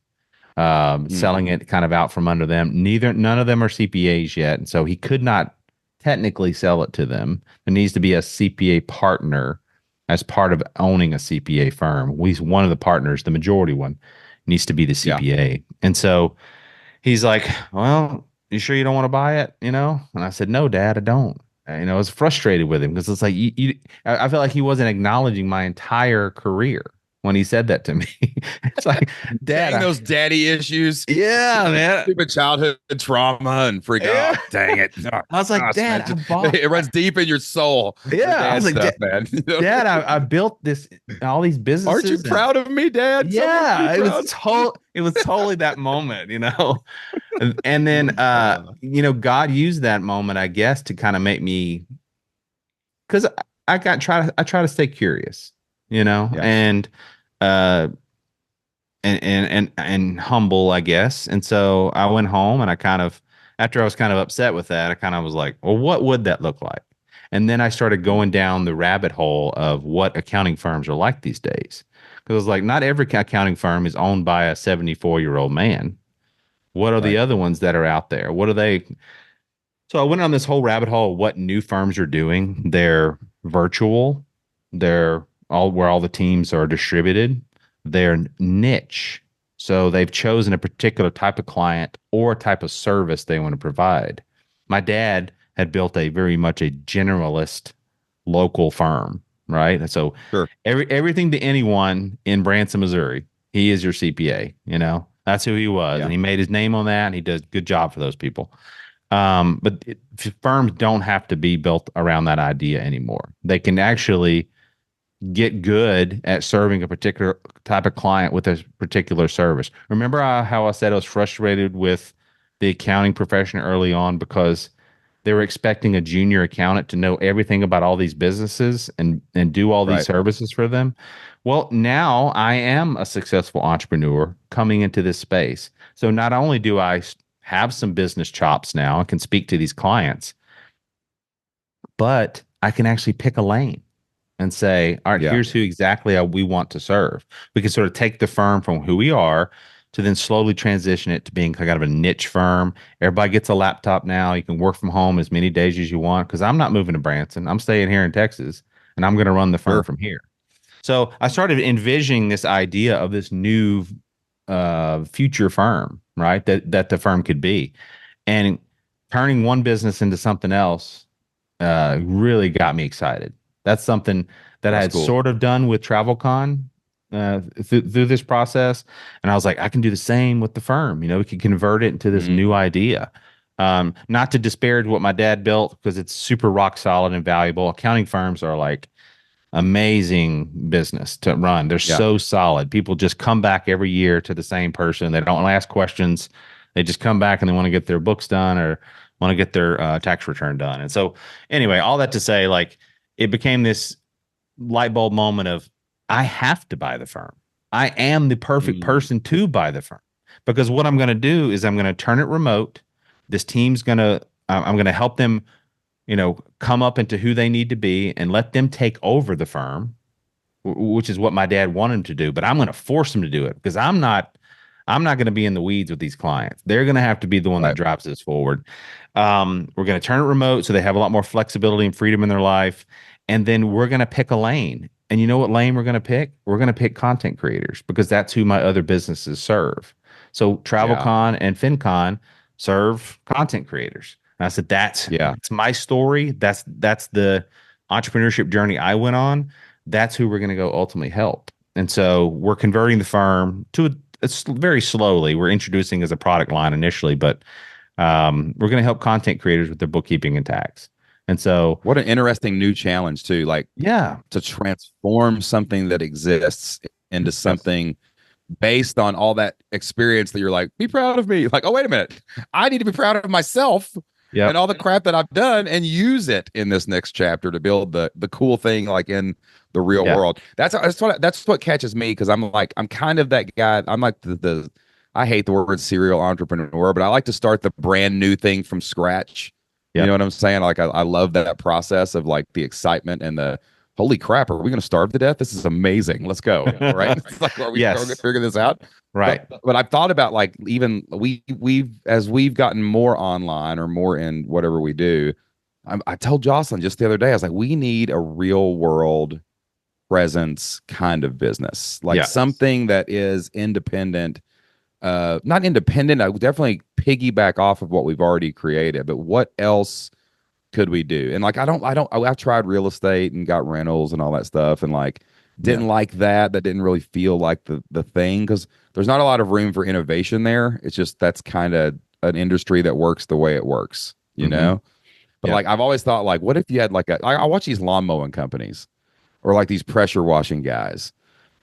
selling it kind of out from under them. None of them are CPAs yet, and so he could not technically sell it to them. There needs to be a CPA partner as part of owning a CPA firm. One of the partners, the majority one, needs to be the CPA. Yeah. And so he's like, well, you sure you don't want to buy it? And I said, no, dad, I don't. I was frustrated with him because it's like, I felt like he wasn't acknowledging my entire career when he said that to me. It's like, dad, those daddy issues. Yeah, man. Stupid childhood trauma and freak out. Oh, dang it. I was like, Dad, it runs deep in your soul. Yeah. I was like, stuff, man. Dad, I built all these businesses. Aren't you proud of me, Dad? Yeah. It was totally that moment, And then God used that moment, I guess, to kind of make me, because I try to stay curious, and humble, I guess. And so I went home, and after I was kind of upset with that, I kind of was like, well, what would that look like? And then I started going down the rabbit hole of what accounting firms are like these days. Because it was like, not every accounting firm is owned by a 74-year-old man. What are the other ones that are out there? What are they? So I went on this whole rabbit hole of what new firms are doing. They're virtual. They're where all the teams are distributed. They're niche. So they've chosen a particular type of client or type of service they want to provide. My dad had built very much a generalist local firm, right? And so sure. Everything to anyone in Branson, Missouri, he is your CPA, That's who he was. Yeah. And he made his name on that, and he does a good job for those people. But firms don't have to be built around that idea anymore. They can actually get good at serving a particular type of client with a particular service. Remember how I said I was frustrated with the accounting profession early on because they were expecting a junior accountant to know everything about all these businesses and do all these services for them. Well, now I am a successful entrepreneur coming into this space. So not only do I have some business chops now and can speak to these clients, but I can actually pick a lane and say, all right, here's who exactly we want to serve. We can sort of take the firm from who we are to then slowly transition it to being kind of a niche firm. Everybody gets a laptop now. You can work from home as many days as you want because I'm not moving to Branson. I'm staying here in Texas, and I'm going to run the firm from here. So I started envisioning this idea of this new future firm, right, that the firm could be. And turning one business into something else really got me excited. That's something that I had sort of done with TravelCon through this process. And I was like, I can do the same with the firm. We can convert it into this new idea. Not to disparage what my dad built because it's super rock solid and valuable. Accounting firms are like amazing business to run. They're so solid. People just come back every year to the same person. They don't ask questions. They just come back and they want to get their books done or want to get their tax return done. And so anyway, all that to say, like, it became this light bulb moment of, I have to buy the firm. I am the perfect person to buy the firm because what I'm going to do is I'm going to turn it remote. This team's I'm going to help them, come up into who they need to be and let them take over the firm, which is what my dad wanted them to do. But I'm going to force them to do it because I'm not going to be in the weeds with these clients. They're going to have to be the one that drives this forward. We're going to turn it remote so they have a lot more flexibility and freedom in their life. And then we're going to pick a lane. And you know what lane we're going to pick? We're going to pick content creators because that's who my other businesses serve. So TravelCon and FinCon serve content creators. And I said, that's my story. That's the entrepreneurship journey I went on. That's who we're going to go ultimately help. And so we're converting the firm to it's very slowly. We're introducing as a product line initially, but we're going to help content creators with their bookkeeping and tax. And so, what an interesting new challenge too. Like yeah, to transform something that exists into yes, something based on all that experience that you're like, be proud of me. Like, oh, wait a minute. I need to be proud of myself and yep, all the crap that I've done and use it in this next chapter to build the cool thing like in the real yeah, world. That's what catches me because I'm kind of that guy. I'm like the I hate the word serial entrepreneur, but I like to start the brand new thing from scratch. You know yep. what I'm saying? Like I love that process of like the excitement and the holy crap, are we going to starve to death? This is amazing. Let's go. Right. It's like, are we going to Yes, figure this out? right. But I've thought about like even we've gotten more online or more in whatever we do. I told Jocelyn just the other day, I was like, we need a real world presence kind of business, like Yeah. something that is independent. Not independent. I would definitely piggyback off of what we've already created, but what else could we do? And like, I've tried real estate and got rentals and all that stuff, and like, Yeah. didn't like that. That didn't really feel like the thing because there's not a lot of room for innovation there. It's just that's kind of an industry that works the way it works, you Hmm. know? But Yeah. like, I've always thought, like, what if you had like I watch these lawn mowing companies or like these pressure washing guys.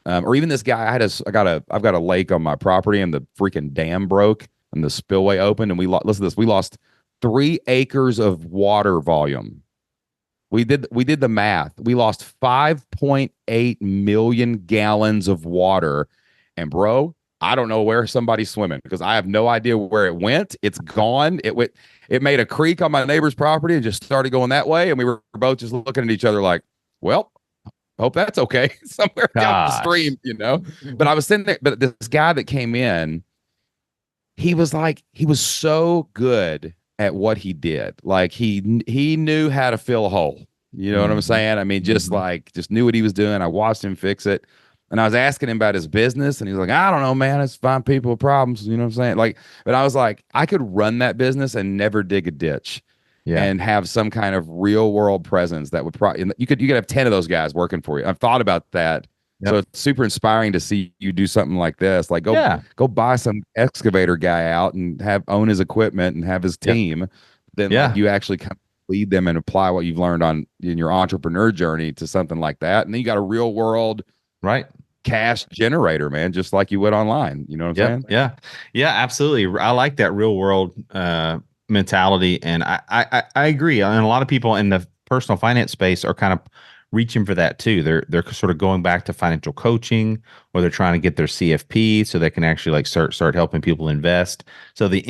Or even this guy, I've got a lake on my property, and the freaking dam broke, and the spillway opened, and listen to this, we lost 3 acres of water volume. We did the math. We lost 5.8 million gallons of water, and bro, I don't know where somebody's swimming because I have no idea where it went. It's gone. It made a creek on my neighbor's property and just started going that way, and we were both just looking at each other like, well, hope that's okay somewhere down the Gosh. stream. But I was sitting there, but this guy that came in, he was so good at what he did. Like he knew how to fill a hole. You know what I'm Hmm. saying? I mean, just Hmm. like just knew what he was doing. I watched him fix it. And I was asking him about his business, and he was like, I don't know, man. It's find people with problems. You know what I'm saying? Like, but I was like, I could run that business and never dig a ditch Yeah. and have some kind of real world presence that would probably you could have 10 of those guys working for you. I've thought about that. So Yep. it's super inspiring to see you do something like this. Like Yeah. go buy some excavator guy out and have own his equipment and have his Yep. team. Then like Yeah. you actually kind of lead them and apply what you've learned on in your entrepreneur journey to something like that. And then you got a real world Right. cash generator, man, just like you would online. You know what I'm Yep. saying? Yeah. Yeah. Absolutely. I like that real world mentality, and I agree. And a lot of people in the personal finance space are kind of reaching for that too. They're sort of going back to financial coaching, or they're trying to get their CFP so they can actually like start helping people invest. So Yeah. the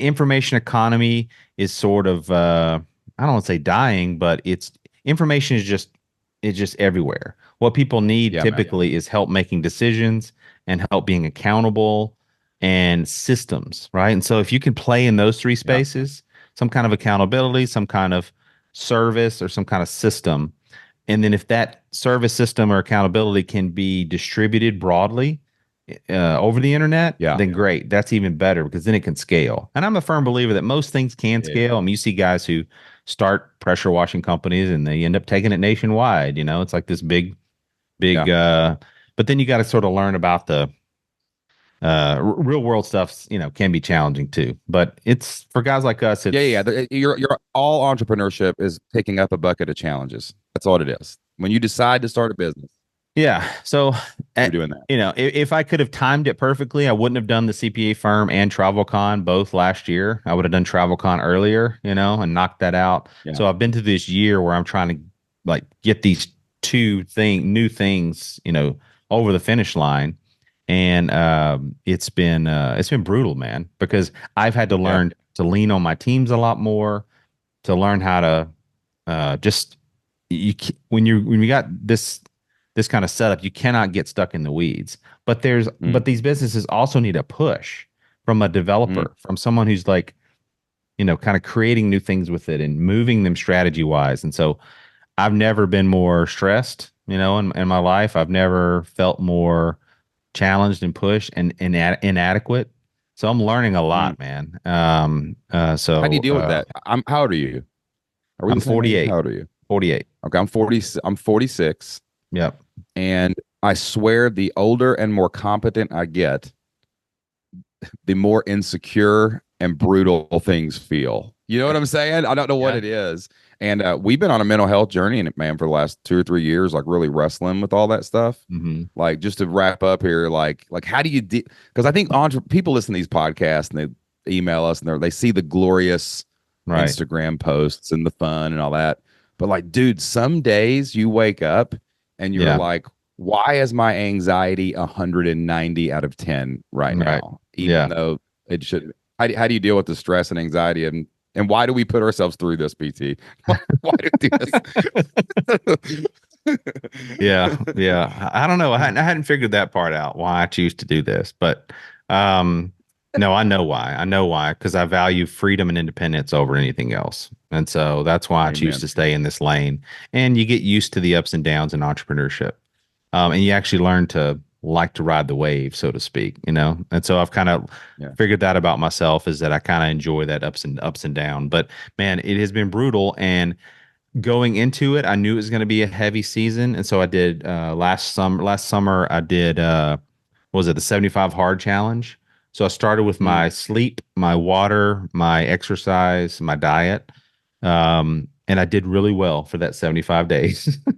information economy is sort of I don't want to say dying, but information is just it's just everywhere. What people need Yeah, man. typically is help making decisions and help being accountable and systems, right? And so if you can play in those three Yeah. spaces, some kind of accountability, some kind of service, or some kind of system, and then if that service system or accountability can be distributed broadly over the internet, Yeah. then great. That's even better because then it can scale. And I'm a firm believer that most things can Yeah. scale. I mean, you see guys who start pressure washing companies and they end up taking it nationwide. It's like this big, Yeah. but then you got to sort of learn about the real world stuff, can be challenging too. But it's for guys like us, Yeah. it's Your all entrepreneurship is picking up a bucket of challenges. That's all it is. When you decide to start a business, yeah. So, you're doing that. if I could have timed it perfectly, I wouldn't have done the CPA firm and TravelCon both last year. I would have done TravelCon earlier, and knocked that out. Yeah. So I've been to this year where I'm trying to like get these new things, over the finish line, and it's been brutal, man, because I've had to Yeah. learn to lean on my teams a lot more, to learn how to just when you got this kind of setup, you cannot get stuck in the weeds. But Mm, these businesses also need a push from a mm, developer, from someone who's like, kind of creating new things with it and moving them strategy wise. And so I've never been more stressed, in my life. I've never felt more challenged and pushed and inadequate. So I'm learning a mm. lot, man. How do you So deal with that? How old are you? Are we I'm the same age? How 48. old are you? 48. Okay, I'm 46. Yep. And I swear the older and more competent I get, the more insecure and brutal things feel. You know what I'm saying? I don't know what Yeah. it is. And we've been on a mental health journey, and man, for the last 2 or 3 years, like really wrestling with all that stuff. Hmm. Like just to wrap up here, like how do you because I think people listen to these podcasts and they email us and they see the glorious Right. Instagram posts and the fun and all that. But like, dude, some days you wake up and you're Yeah. like, why is my anxiety 190 out of 10 right Right. now? Even Yeah. though it should. How do you deal with the stress and anxiety and why do we put ourselves through this, PT? Why do we do this? Yeah. Yeah. I don't know. I hadn't figured that part out why I choose to do this, but um, no, I know why. I know why because I value freedom and independence over anything else, and so that's why I choose Amen. to stay in this lane. And you get used to the ups and downs in entrepreneurship, and you actually learn to like to ride the wave, so to speak. And so I've kind of Yeah. figured that about myself is that I kind of enjoy that ups and down. But man, it has been brutal and going into it, I knew it was going to be a heavy season, and so I did last summer. Last summer, I did what was it, the 75 hard challenge? So I started with Mm, my sleep, my water, my exercise, my diet, and I did really well for that 75 days. there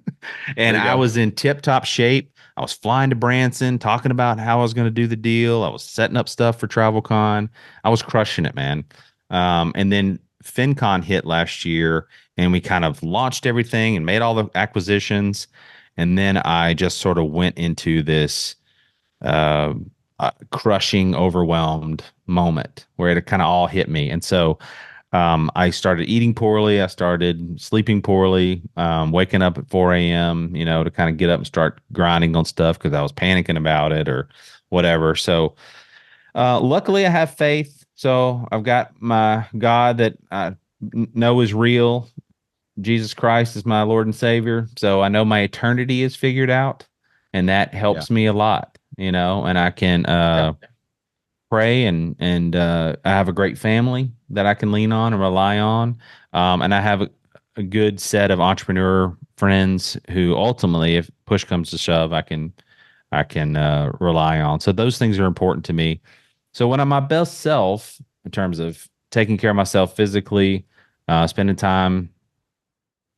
And you I go. was in tip-top shape. I was flying to Branson, talking about how I was going to do the deal. I was setting up stuff for TravelCon. I was crushing it, man. And then FinCon hit last year, and we kind of launched everything and made all the acquisitions. And then I just sort of went into this uh, crushing, overwhelmed moment where it kind of all hit me. And so I started eating poorly. I started sleeping poorly, waking up at 4 a.m., to kind of get up and start grinding on stuff because I was panicking about it or whatever. So luckily, I have faith. So I've got my God that I know is real. Jesus Christ is my Lord and Savior. So I know my eternity is figured out, and that Yeah. helps me a lot, and I can Yeah. pray and I have a great family that I can lean on and rely on. And I have a good set of entrepreneur friends who ultimately, if push comes to shove, I can rely on. So those things are important to me. So when I'm my best self in terms of taking care of myself physically, spending time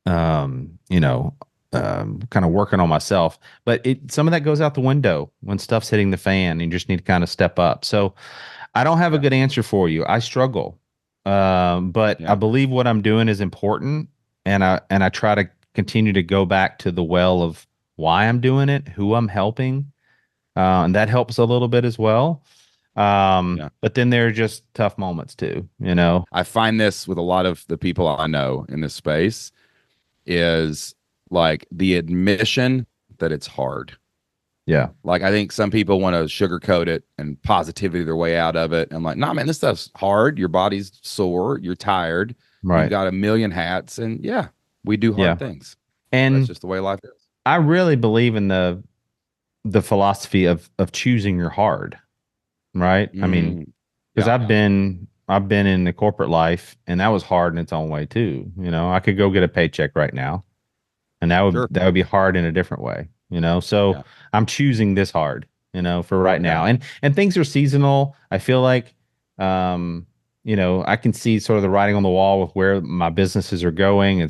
you know, kind of working on myself. But some of that goes out the window when stuff's hitting the fan and you just need to kind of step up. So I don't have a Yeah. good answer for you. I struggle. But I Yeah. believe what I'm doing is important, and I try to continue to go back to the well of why I'm doing it, who I'm helping, and that helps a little bit as well. Yeah. But then there are just tough moments too. I find this with a lot of the people I know in this space is like the admission that it's hard. Yeah, Like I think some people want to sugarcoat it and positivity their way out of it. I'm like, nah, man, this stuff's hard. Your body's sore. You're tired. You've right. got a million hats, and yeah, we do Yeah. hard things. That's And just the way life is. I really believe in the philosophy of choosing your hard, right? I mean, Mm, because yeah, I've been in the corporate life and that was hard in its own way too. I could go get a paycheck right now and that would sure. that would be hard in a different way. So Yeah, I'm choosing this hard for right yeah, now. And things are seasonal. I feel like I can see sort of the writing on the wall with where my businesses are going.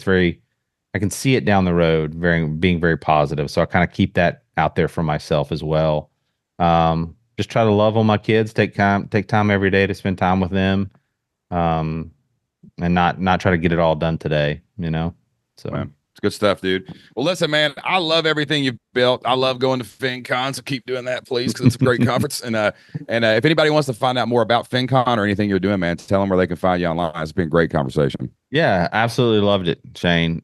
I can see it down the road, being very positive. So I kind of keep that out there for myself as well. Just try to love on my kids, take time every day to spend time with them, um, and not try to get it all done today. So man. It's good stuff, dude. Well, listen, man, I love everything you've built. I love going to FinCon, so keep doing that, please, because it's a great conference. And if anybody wants to find out more about FinCon or anything you're doing, man, tell them where they can find you online. It's been a great conversation. yeah, absolutely loved it, Shane.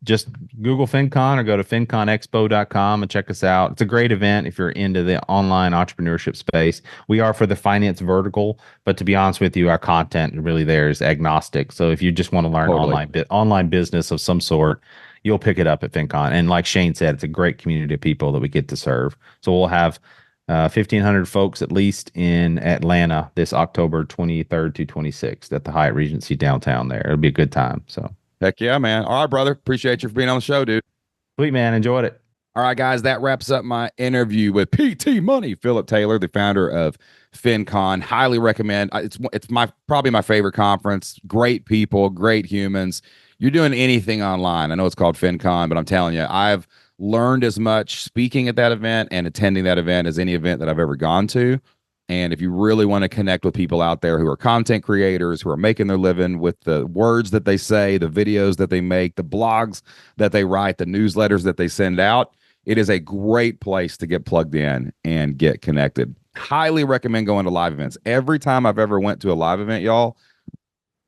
Just Google FinCon or go to finconexpo.com and check us out. It's a great event if you're into the online entrepreneurship space. We are for the finance vertical, but to be honest with you, our content really there is agnostic. So if you just want to learn Totally. online business of some sort, you'll pick it up at FinCon. And like Shane said, it's a great community of people that we get to serve. So we'll have 1,500 folks at least in Atlanta this October 23rd to 26th at the Hyatt Regency downtown there. It'll be a good time. So Heck yeah, man. All right, brother. Appreciate you for being on the show, dude. sweet, man. Enjoyed it. All right, guys, that wraps up my interview with PT Money, Philip Taylor, the founder of FinCon. Highly recommend. It's my probably my favorite conference. Great people, great humans. You're doing anything online. I know it's called FinCon, but I'm telling you, I've learned as much speaking at that event and attending that event as any event that I've ever gone to. And if you really want to connect with people out there who are content creators, who are making their living with the words that they say, the videos that they make, the blogs that they write, the newsletters that they send out, it is a great place to get plugged in and get connected. Highly recommend going to live events. Every time I've ever went to a live event, y'all,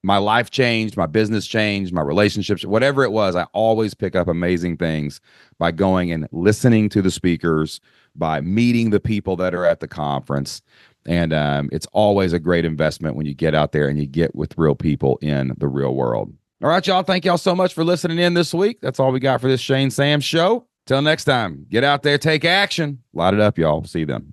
my life changed, my business changed, my relationships, whatever it was, I always pick up amazing things by going and listening to the speakers, by meeting the people that are at the conference. And it's always a great investment when you get out there and you get with real people in the real world. All right, y'all. Thank y'all so much for listening in this week. That's all we got for this Shane Sam show. Till next time, get out there, take action. Light it up, y'all. See you then.